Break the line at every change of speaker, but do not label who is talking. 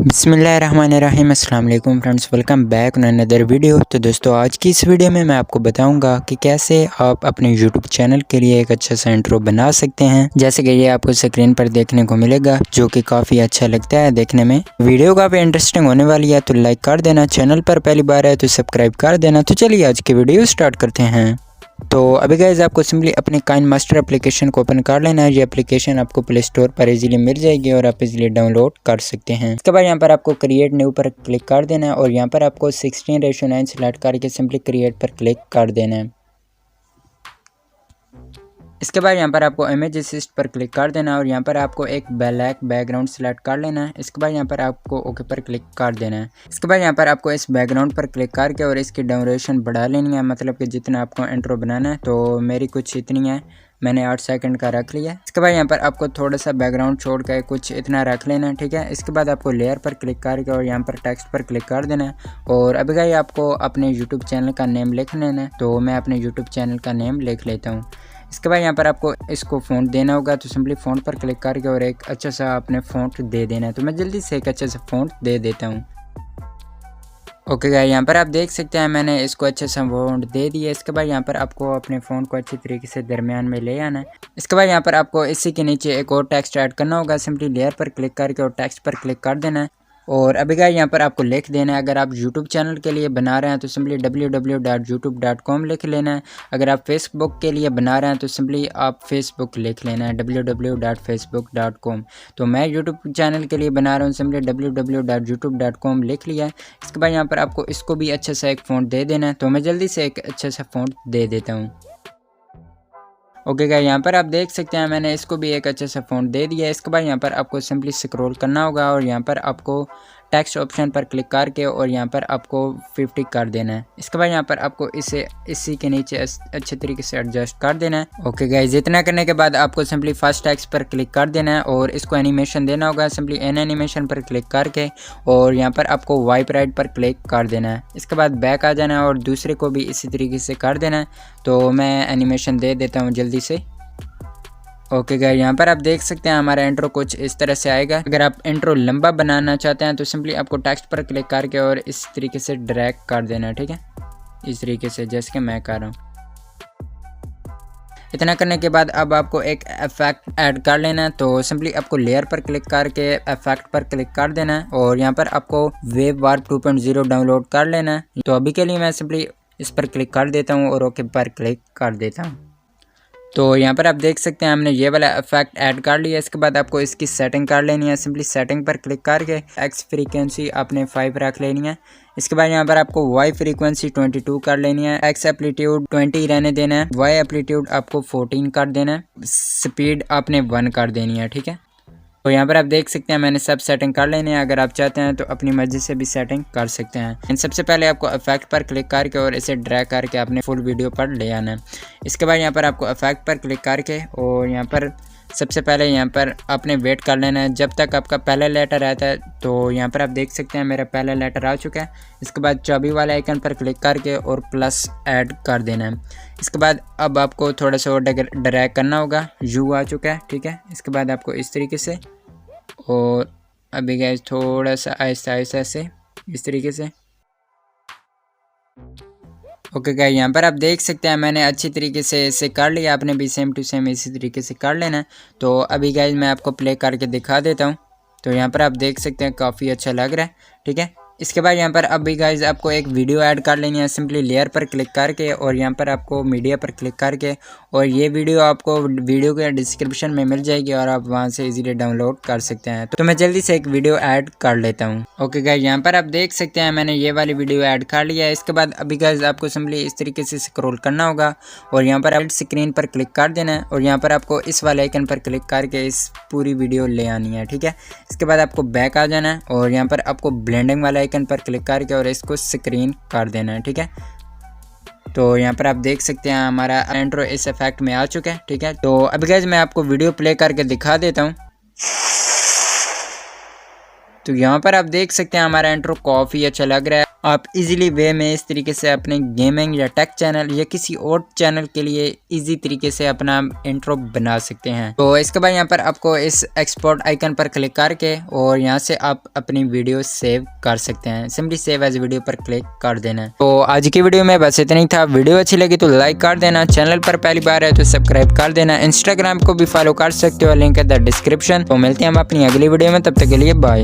बिस्मिल्लाहिर्रहमानिर्रहीम। अस्सलाम वालेकुम friends, welcome back on another video. तो दोस्तों, आज की इस वीडियो में मैं आपको बताऊंगा कि कैसे आप अपने यूट्यूब चैनल के लिए एक अच्छा सा इंट्रो बना सकते हैं। जैसे कि ये आपको स्क्रीन पर देखने को मिलेगा, जो कि काफ़ी अच्छा लगता है देखने में। वीडियो काफ़ी इंटरेस्टिंग होने वाली है, तो लाइक कर देना। चैनल पर पहली बार है तो सब्सक्राइब कर देना। तो चलिए आज की वीडियो स्टार्ट करते हैं। तो अभी गाइस आपको सिंपली अपने काइनमास्टर एप्लीकेशन को ओपन कर लेना है। ये एप्लीकेशन आपको प्ले स्टोर पर इजीली मिल जाएगी और आप इजीली डाउनलोड कर सकते हैं। इसके बाद यहाँ पर आपको क्रिएट न्यू पर क्लिक कर देना है और यहाँ पर आपको 16:9 सेलेक्ट करके सिंपली क्रिएट पर क्लिक कर देना है। इसके बाद यहाँ पर आपको इमेज असिस्ट पर क्लिक कर देना है और यहाँ पर आपको एक ब्लैक बैकग्राउंड सेलेक्ट कर लेना है। इसके बाद यहाँ पर आपको ओके पर क्लिक कर देना है। इसके बाद यहाँ पर आपको इस बैकग्राउंड पर क्लिक करके और इसकी ड्यूरेशन बढ़ा लेनी है, मतलब कि जितना आपको इंट्रो बनाना है। तो मेरी कुछ इतनी है, मैंने 8 सेकंड का रख लिया। इसके बाद यहाँ पर आपको थोड़ा सा बैकग्राउंड छोड़ कर कुछ इतना रख लेना है, ठीक है। इसके बाद आपको लेयर पर क्लिक करके और यहाँ पर टेक्स्ट पर क्लिक कर देना है और अभी गाइस आपको अपने यूट्यूब चैनल का नेम लिख लेना है। तो मैं अपने यूट्यूब चैनल का नेम लिख लेता हूँ। इसके बाद यहाँ पर आपको इसको फ़ॉन्ट देना होगा, तो सिंपली फ़ॉन्ट पर क्लिक करके और एक अच्छा सा अपने फ़ॉन्ट दे देना है। तो मैं जल्दी से एक अच्छा सा फ़ॉन्ट दे देता हूँ। ओके गाइस, यहाँ पर आप देख सकते हैं मैंने इसको अच्छे से फ़ॉन्ट दे दिया। इसके बाद यहाँ पर आपको अपने फ़ॉन्ट को अच्छी तरीके से दरमियान में ले आना है। इसके बाद यहाँ पर आपको इसी के नीचे एक और टेक्स्ट ऐड करना होगा। सिंपली लेयर पर क्लिक करके और टेक्स्ट पर क्लिक कर देना है और अभी गाइस यहाँ पर आपको लिख देना है। अगर आप YouTube चैनल के लिए बना रहे हैं तो सिंपली www.youtube.com लिख लेना है। अगर आप Facebook के लिए बना रहे हैं तो सिंपली आप Facebook लिख लेना है, www.facebook.com। तो मैं YouTube चैनल के लिए बना रहा हूँ, सिंपली www.youtube.com लिख लिया है। इसके बाद यहाँ पर आपको इसको भी अच्छा सा एक फ़ॉन्ट दे देना है। तो मैं जल्दी से एक अच्छा सा फ़ॉन्ट दे देता हूँ। ओके गाइस, यहाँ पर आप देख सकते हैं मैंने इसको भी एक अच्छा सा फ़ॉन्ट दे दिया है। इसके बाद यहाँ पर आपको सिंपली स्क्रॉल करना होगा और यहाँ पर आपको टेक्स्ट ऑप्शन पर क्लिक करके और यहाँ पर आपको 50 कर देना है। इसके बाद यहाँ पर आपको इसे इसी के नीचे अच्छे तरीके से एडजस्ट कर देना है। ओके गाइस, इतना करने के बाद आपको सिंपली फर्स्ट टेक्स्ट पर क्लिक कर देना है और इसको एनिमेशन देना होगा। सिंपली एन एनिमेशन पर क्लिक करके और यहाँ पर आपको वाइप राइट पर क्लिक कर देना है। इसके बाद बैक आ जाना है और दूसरे को भी इसी तरीके से कर देना है। तो मैं एनिमेशन दे देता हूँ जल्दी से। ओके गाइस, यहाँ पर आप देख सकते हैं हमारा इंट्रो कुछ इस तरह से आएगा। अगर आप इंट्रो लंबा बनाना चाहते हैं तो सिंपली आपको टेक्स्ट पर क्लिक करके और इस तरीके से ड्रैग कर देना है, ठीक है, इस तरीके से जैसे कि मैं कर रहा हूँ। इतना करने के बाद अब आपको एक इफेक्ट ऐड कर लेना है। तो सिंपली आपको लेयर पर क्लिक करके इफेक्ट पर क्लिक कर देना है और यहाँ पर आपको वेव वार्प 2.0 डाउनलोड कर लेना है। तो अभी के लिए मैं सिंपली इस पर क्लिक कर देता हूँ और ओके पर क्लिक कर देता हूँ। तो यहाँ पर आप देख सकते हैं हमने ये वाला इफेक्ट ऐड कर लिया। इसके बाद आपको इसकी सेटिंग कर लेनी है। सिंपली सेटिंग पर क्लिक करके एक्स फ्रीक्वेंसी आपने 5 रख लेनी है। इसके बाद यहाँ पर आपको वाई फ्रीक्वेंसी 22 कर लेनी है। एक्स एप्लीट्यूड 20 रहने देना है। वाई एप्लीट्यूड आपको 14 कर देना है। स्पीड आपने 1 कर देनी है, ठीक है। तो यहाँ पर आप देख सकते हैं मैंने सब सेटिंग कर लेने हैं। अगर आप चाहते हैं तो अपनी मर्जी से भी सेटिंग कर सकते हैं। सबसे पहले आपको इफेक्ट पर क्लिक करके और इसे ड्रैग करके अपने फुल वीडियो पर ले आना है। इसके बाद यहाँ पर आपको इफेक्ट पर क्लिक करके और यहाँ पर सबसे पहले यहाँ पर आपने वेट कर लेना है जब तक आपका पहला लेटर आता है। तो यहाँ पर आप देख सकते हैं मेरा पहला लेटर आ चुका है। इसके बाद 24 वाले आइकन पर क्लिक करके और प्लस ऐड कर देना है। इसके बाद अब आपको थोड़ा सा और ड्रैग करना होगा। यू आ चुका है, ठीक है। इसके बाद आपको इस तरीके से और अभी गाइस थोड़ा सा आहिस्ता आहिस्ता से इस तरीके से। ओके गाइस, यहाँ पर आप देख सकते हैं मैंने अच्छी तरीके से इसे कर लिया। आपने भी सेम टू सेम इसी तरीके से कर लेना है। तो अभी गाइस मैं आपको प्ले करके दिखा देता हूँ। तो यहाँ पर आप देख सकते हैं काफ़ी अच्छा लग रहा है, ठीक है। इसके बाद यहाँ पर अभी गाइस आपको एक वीडियो ऐड कर लेनी है। सिंपली लेयर पर क्लिक करके और यहाँ पर आपको मीडिया पर क्लिक करके और ये वीडियो आपको वीडियो के डिस्क्रिप्शन में मिल जाएगी और आप वहाँ से इजीली डाउनलोड कर सकते हैं। तो मैं जल्दी से एक वीडियो ऐड कर लेता हूँ। ओके गाइस, यहाँ पर आप देख सकते हैं मैंने ये वाली वीडियो ऐड कर लिया है। इसके बाद अभी गाइस आपको सिंपली इस तरीके से स्क्रॉल करना होगा और यहाँ पर आप स्क्रीन पर क्लिक कर देना है और यहाँ पर आपको इस वाले आइकन पर क्लिक करके इस पूरी वीडियो ले आनी है, ठीक है। इसके बाद आपको बैक आ जाना है और यहाँ पर आपको ब्लेंडिंग वाला आइकन पर क्लिक करके और इसको स्क्रीन कर देना है, ठीक है। तो यहाँ पर आप देख सकते हैं हमारा इंट्रो इस इफेक्ट में आ चुका है, ठीक है। तो अभी गाइस मैं आपको वीडियो प्ले करके दिखा देता हूँ। तो यहाँ पर आप देख सकते हैं हमारा इंट्रो काफ़ी अच्छा लग रहा है। आप इजीली वे में इस तरीके से अपने गेमिंग या टेक चैनल या किसी और चैनल के लिए इजी तरीके से अपना इंट्रो बना सकते हैं। तो इसके बाद यहाँ पर आपको इस एक्सपोर्ट आइकन पर क्लिक करके और यहाँ से आप अपनी वीडियो सेव कर सकते हैं। सिंपली सेव एज वीडियो पर क्लिक कर देना। तो आज की वीडियो में बस इतना ही था। वीडियो अच्छी लगी तो लाइक कर देना, चैनल पर पहली बार है तो सब्सक्राइब कर देना, इंस्टाग्राम को भी फॉलो कर सकते हो, लिंक है द डिस्क्रिप्शन। तो मिलते हैं हम अपनी अगली वीडियो में, तब तक के लिए बाय।